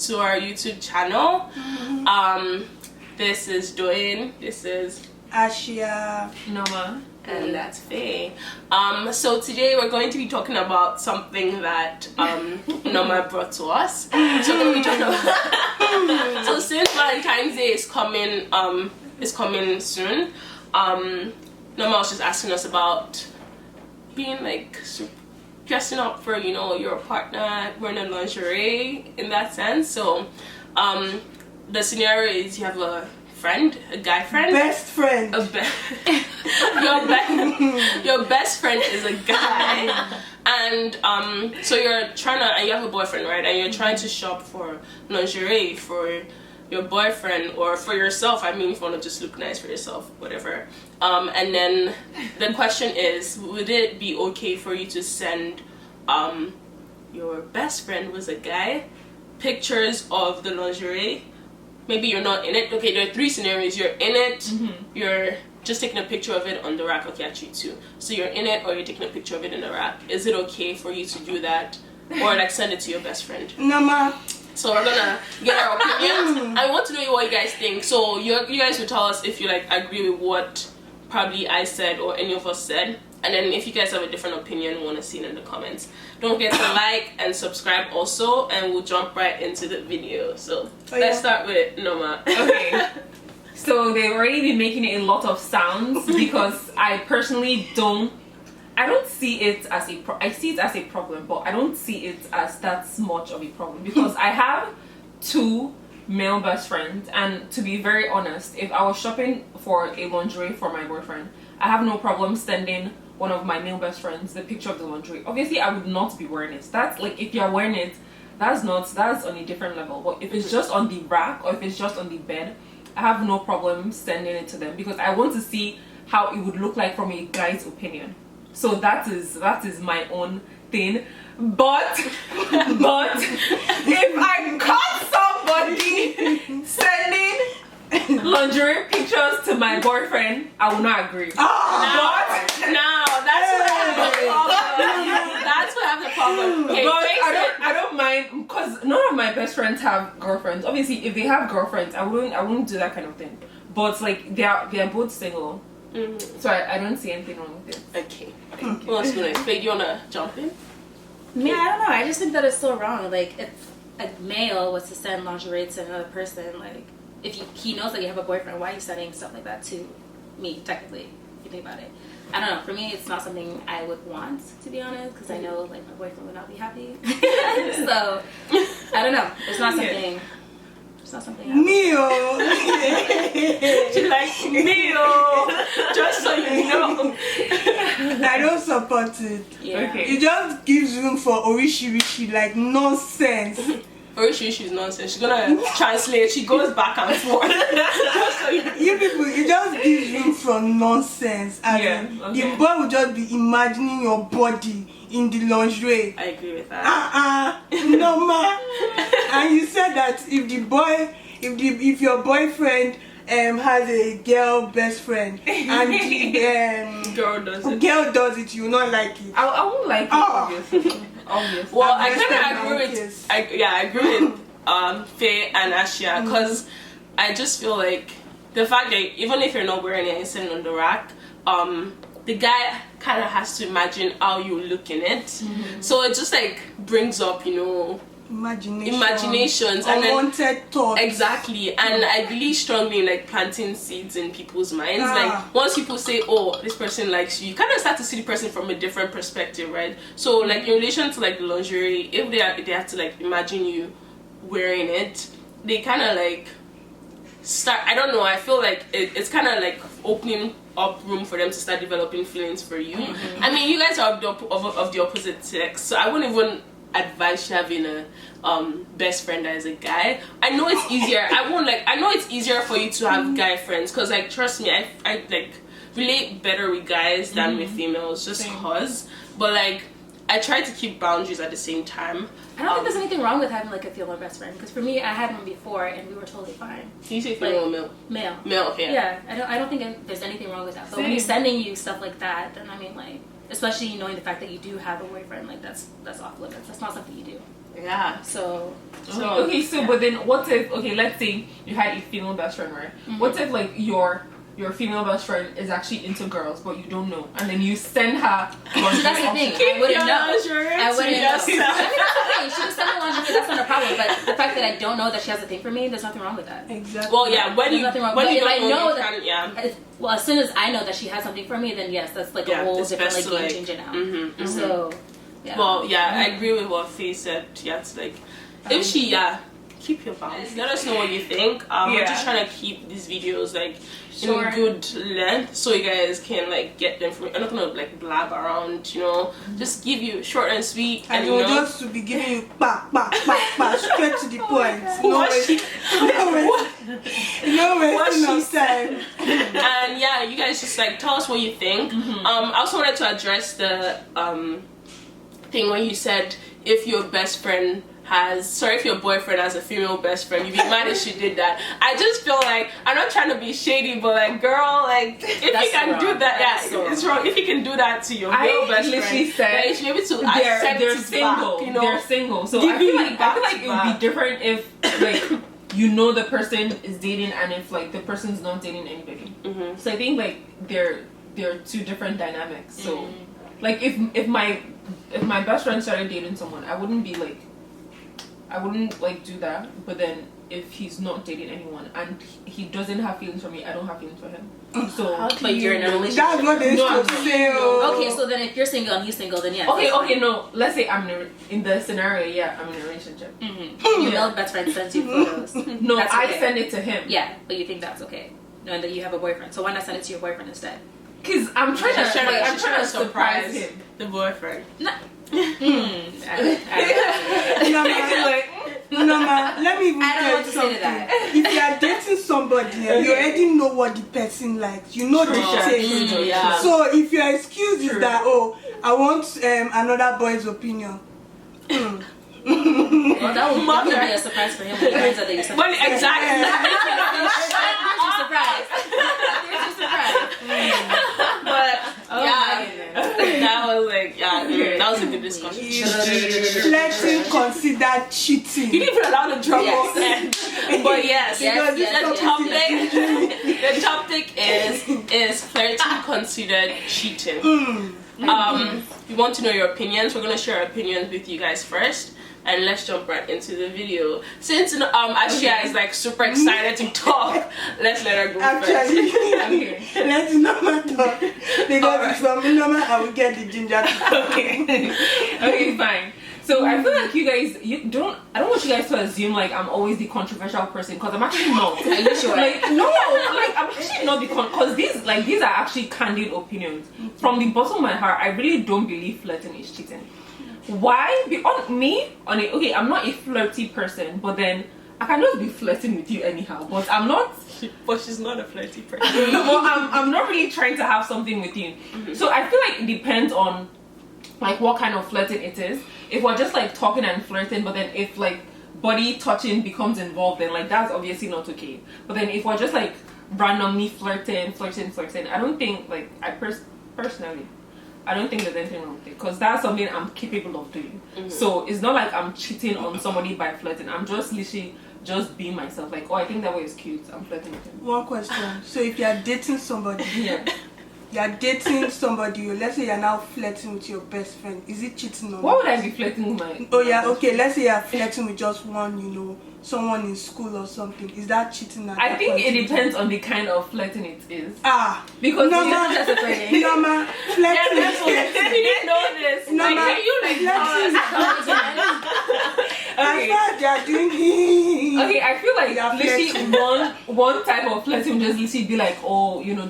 to our YouTube channel. This is Doyin. This is Ashia. Nneoma. And that's Feyi. So today we're going to be talking about something that Nneoma brought to us. So we're going to be talking about so since Valentine's Day is coming soon, Nneoma was just asking us about being like dressing up for, you know, your partner, wearing a lingerie in that sense. So the scenario is you have a friend, a guy friend, Best friend. Your best friend is a guy, and so you're trying to, and you have a boyfriend, right? And you're trying to shop for lingerie for your boyfriend or for yourself. I mean, if you want to just look nice for yourself, whatever. And then the question is, would it be okay for you to send your best friend, who is a guy, pictures of the lingerie? Maybe you're not in it. Okay, there are three scenarios. You're in it, you're just taking a picture of it on the rack. Okay, actually two. So you're in it or you're taking a picture of it in the rack. Is it okay for you to do that? Or like send it to your best friend? Nneoma. So we're gonna get our opinions. I want to know what you guys think. So you guys will tell us if you like agree with what probably I said or any of us said. And then if you guys have a different opinion, we want to see it in the comments. Don't forget to like and subscribe also, and we'll jump right into the video. So let's start with Nneoma. Okay. So they've already been making a lot of sounds because I personally I don't see it as I see it as a problem, but I don't see it as that much of a problem because I have two male best friends, and to be very honest, if I was shopping for a lingerie for my boyfriend, I have no problem sending one of my male best friends the picture of the lingerie. Obviously, I would not be wearing it. That's like, if you're wearing it, that's on a different level. But if it's just on the rack or if it's just on the bed, I have no problem sending it to them because I want to see how it would look like from a guy's opinion. So that is my own thing. But if I caught somebody sending lingerie pictures to my boyfriend, I will not agree. No, that's what I have the problem. That's what I have the problem. Okay, but I don't mind because none of my best friends have girlfriends. Obviously, if they have girlfriends, I wouldn't do that kind of thing. But like they are both single, so I don't see anything wrong with it. Okay. Well, that's good. Feyi, do you wanna jump in? Yeah, I don't know. I just think that it's still wrong. Like, if a male was to send lingerie to another person, like, if he knows that you have a boyfriend, why are you sending stuff like that to me, technically, if you think about it? I don't know. For me, it's not something I would want, to be honest, because I know, like, my boyfriend would not be happy. So, I don't know. It's not something... It's not something I would... She's like, Mio! Just so you know. I don't support it. Yeah. Okay. It just gives room for orishi like nonsense. She's nonsense. She's gonna translate. She goes back and forth. You people, it just gives room for nonsense. And the boy will just be imagining your body in the lingerie. I agree with that. Nneoma. And you said that if your boyfriend has a girl best friend and the girl does it, you will not like it. I won't like it, obviously. Well, I kind of agree with I agree with Feyi and Ashia because I just feel like the fact that even if you're not wearing it and sitting on the rack, the guy kind of has to imagine how you look in it. So it just like brings up, you know, imaginations and unwanted thoughts. Exactly. And I believe strongly in like planting seeds in people's minds. Like once people say, oh, this person likes you, you kind of start to see the person from a different perspective, right? So like in relation to like the lingerie, if they have to like imagine you wearing it, they kind of like start, I don't know, I feel like it's kind of like opening up room for them to start developing feelings for you. I mean, you guys are of the opposite sex, so I wouldn't even advise you having a best friend as a guy. I know it's easier. I know it's easier for you to have guy friends because like trust me, I like relate better with guys than with females just cause. But like I try to keep boundaries at the same time. I don't think there's anything wrong with having like a female best friend, because for me, I had one before and we were totally fine. Can you say female or male? Male. Male, okay. Yeah, I don't think there's anything wrong with that. But when he's sending you stuff like that, then I mean, like, especially knowing the fact that you do have a boyfriend, like that's off limits. That's not something you do. Yeah. So But then what if, let's say you had a female best friend, right? Mm-hmm. What if like your female best friend is actually into girls, but you don't know, and then you send her lingerie? So that's the thing. I wouldn't know. I wouldn't know. I mean, that's okay. She can send me lingerie. That's not a problem. But the fact that I don't know that she has a thing for me, there's nothing wrong with that. Exactly. Well, yeah. When there's you nothing wrong. when But you if I don't know you that, can, yeah. well, as soon as I know that she has something for me, then yes, that's like a whole different like game changer now. So, yeah. Well, yeah, I agree with what Feyi said. Yeah, it's like if she keep your bounds. Let us know what you think. We're just trying to keep these videos like in a good length so you guys can like get them from. I'm not gonna like blab around, you know. Just give you short and sweet. And you know, just to be giving you straight to the point. No wasting of time. And yeah, you guys just like tell us what you think. I also wanted to address the thing when you said if your boyfriend has a female best friend, you'd be mad if she did that. I just feel like, I'm not trying to be shady, but like, girl, like, if you can do that, it's wrong. If you can do that to your male best friend, said you should be able to they're single. Back, you know? They're single. So I feel like it would be different if like you know the person is dating and if like the person's not dating anybody. So I think like they're two different dynamics. So like if my best friend started dating someone, I wouldn't like do that. But then if he's not dating anyone and he doesn't have feelings for me, I don't have feelings for him. So but you're in a relationship. That's what they should say. Okay, so then if you're single and he's single, then yeah. Okay, no. Let's say I'm in the scenario. Yeah, I'm in a relationship. Your male best friend sends you photos. No, that's I okay. send it to him. Yeah, but you think that's okay, knowing that you have a boyfriend. So why not send it to your boyfriend instead? Because I'm trying to surprise him. The boyfriend. Nneoma, let me even I don't tell want you to say something. that. If you are dating somebody, you already know what the person likes. You know the taste. Yeah. So if your excuse is that, I want another boy's opinion. Well, that would definitely be a surprise for him when he finds out that you're But exactly. There's your surprise. But that was like that was a good discussion. Flirting considered cheating. You didn't even allow the drama. But yes, the topic is flirting considered cheating. We want to know your opinions. We're gonna share our opinions with you guys first. And let's jump right into the video. Since Ashia is like super excited to talk, let's let her go first. Let Nneoma talk. Because it's from Nneoma I will get the ginger to talk. Okay, fine. So I feel like you guys, I don't want you guys to assume like I'm always the controversial person, because I'm actually not. Are you sure? Like no, like I'm actually not because these are actually candid opinions. From the bottom of my heart, I really don't believe flirting is cheating. Why? I'm not a flirty person, but then I can just be flirting with you anyhow. But I'm not. But she's not a flirty person. Well, I'm not really trying to have something with you. So I feel like it depends on like what kind of flirting it is. If we're just like talking and flirting, but then if like body touching becomes involved, then like that's obviously not okay. But then if we're just like randomly flirting, I don't think like personally. I don't think there's anything wrong with it, because that's something I'm capable of doing. So it's not like I'm cheating on somebody by flirting. I'm just literally just being myself. Like, I think that way is cute. I'm flirting with him. One question. So if you are dating somebody, let's say you're now flirting with your best friend, is it cheating on Why would I be flirting with my... let's say you're flirting with just one, someone in school or something. Is that cheating? I think it depends on the kind of flirting it is. flirting. Because Nneoma, flirting. You didn't know this. Nneoma, they are doing. Okay, I feel like literally one type of flirting just literally be like,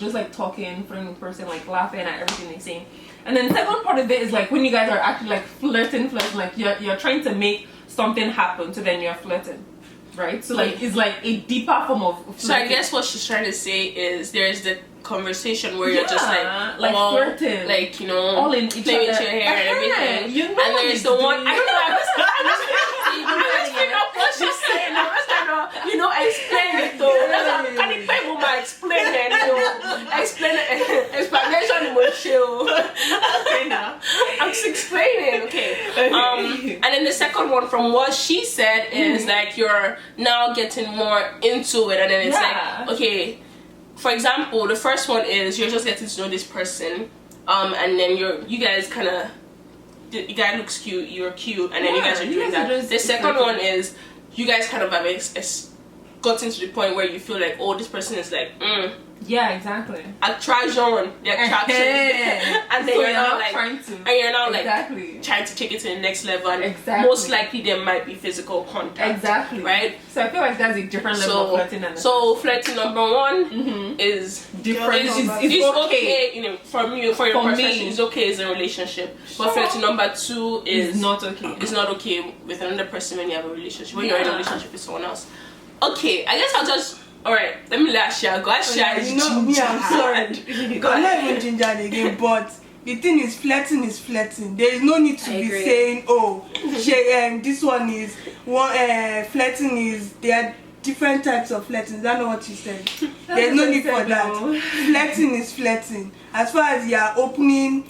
just like talking, friend with person, like laughing at everything they say. And then the second part of it is like when you guys are actually like flirting, like you're trying to make something happen, so then you're flirting. Right? So like it's like a deeper form of flirting. So I guess what she's trying to say is there's the conversation where you're just like all, flirting, like, you know, all in each playing with other. your hair and everything. You know, and there's the one. I don't know. I'm just picking up what she's saying. I'm just trying to, you know, explain it though. Can you play with my explain it? You know, explain explanation will chill. Okay, now I'm just explaining. Okay. And then the second one, from what she said, is like you're now getting more into it, and then it's like, okay. For example, the first one is you're just getting to know this person, and then you guys kind of, the guy looks cute, you're cute, and then you guys are doing that. The second one is you guys kind of have gotten to the point where you feel like, oh, this person is like, yeah, exactly. Attraction, the attraction, and then So you're now like, trying to, and you're now like exactly. trying to take it to the next level, and Exactly. most likely there might be physical contact. Exactly. Right. So I feel like that's a different level of flirting. And so flirting number one is different. It's okay, you know, for your perception, me, it's okay as a relationship. But flirting number two is not okay. It's not okay with another person when you have a relationship. When you're in a relationship with someone else. Okay, I guess I'll just. Alright, let me let Ashia go. Ashia is you know me, I'm sorry. Go I'm not ahead. even gingered again, but the thing is, flirting is flirting. There is no need to be saying, oh, this one is flirting is. There are different types of flirting. Is that not what you said? There's no need for that. Flirting is flirting. As far as you are opening,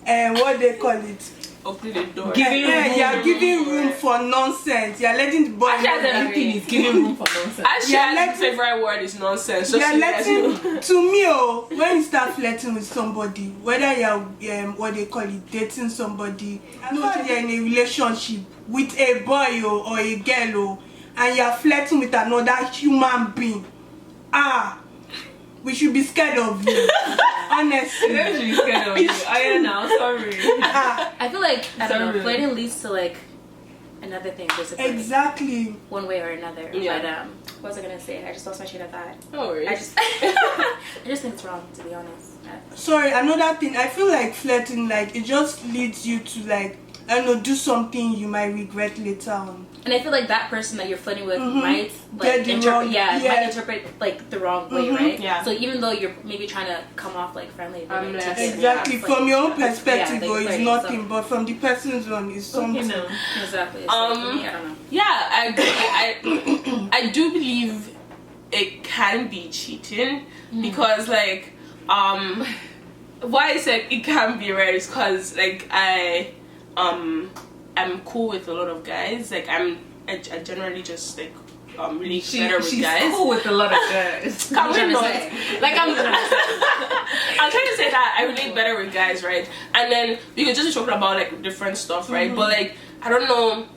what they call it. Open the door. You're giving room for nonsense. You're letting the boy. Actually, everything is giving room for nonsense. Ashia's favorite word is nonsense. So you're letting, to me, when you start flirting with somebody, whether you're what they call it, dating somebody, as far as you're in a relationship with a boy or a girl, and you're flirting with another human being, we should be scared of you. Honestly. We should be scared of you. I am now, sorry. I feel like, I don't know, flirting leads to like another thing, basically. Exactly. One way or another. Yeah. But what was I gonna say? I just lost my train of thought. No worries. I just think it's wrong, to be honest. Sorry, another thing, I feel like flirting, like, it just leads you to, like, I don't know, do something you might regret later on. And I feel like that person that you're flirting with might like might interpret like the wrong way, right? Yeah. So even though you're maybe trying to come off like friendly, exactly. From your own perspective, though, it's nothing, so. but from the person's one, it's something. Okay, no. Exactly. So for me, I don't know. Yeah, I agree. I do believe it can be cheating because, like, why I said it can be, right, is because, like, I'm cool with a lot of guys. Like, I generally just, like, really better with she's guys. She's cool with a lot of guys. Can we not? Like, I'm trying to say that I relate better with guys, right? And then we could just be talking about, like, different stuff, right? But, like, I don't know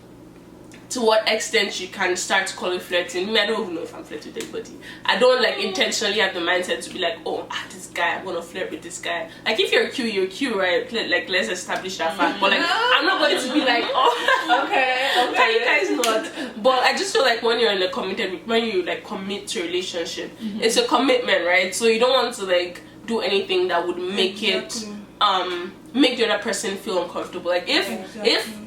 to what extent you can start to call it flirting. I don't even know if I'm flirting with anybody. I don't, like, intentionally have the mindset to be like, oh, this guy, I'm gonna flirt with this guy. Like, if you're cute, right? Like, let's establish that fact. But, like, I'm not going to be like, oh, okay, you guys not. But I just feel like when you're in a when you, like, commit to a relationship, it's a commitment, right? So you don't want to, like, do anything that would make it make the other person feel uncomfortable. Like, if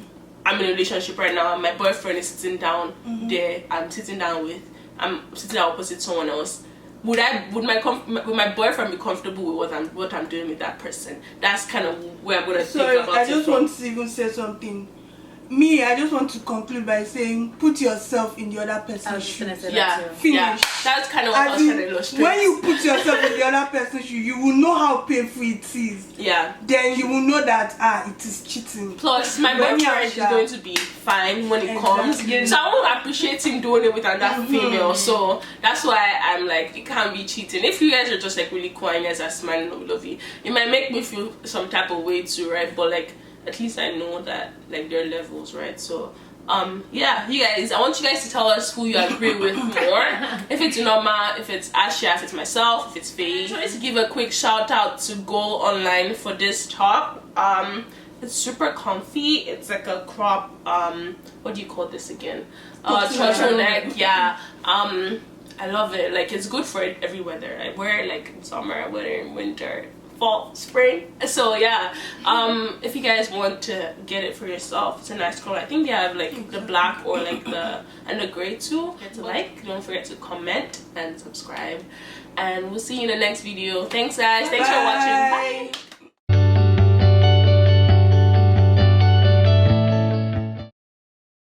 I'm in a relationship right now and my boyfriend is sitting down there, I'm sitting opposite someone else, would my boyfriend be comfortable with what I'm doing with that person? That's kind of where I'm gonna think about it. I just want to even say something. I just want to conclude by saying, put yourself in the other person's shoes. Finish. Yeah, that's kind of what I was trying to illustrate. When you put yourself in the other person's shoes, you will know how painful it is. Yeah. Then you will know that it is cheating. Plus, my boyfriend is going to be fine when it comes, so I won't appreciate him doing it with another female. So that's why I'm like, it can't be cheating. If you guys are just like really cool and you guys are smiling and lovey, it might make me feel some type of way too, right? But like, at least I know that, like, there are levels, right? So, yeah, you guys, I want you guys to tell us who you agree with more. If it's Nneoma, if it's Ashia, if it's myself, if it's Feyi. I just wanted to give a quick shout out to Go Online for this top. It's super comfy. It's like a crop, what do you call this again? Turtleneck, yeah. I love it. Like, it's good for every weather. I wear it, like, in summer, I wear it in winter. fall, spring. So yeah, if you guys want to get it for yourself, it's a nice color. I think they have like the black or like the gray too. Don't forget to comment and subscribe, and we'll see you in the next video. Thanks guys. Thanks for watching. Bye.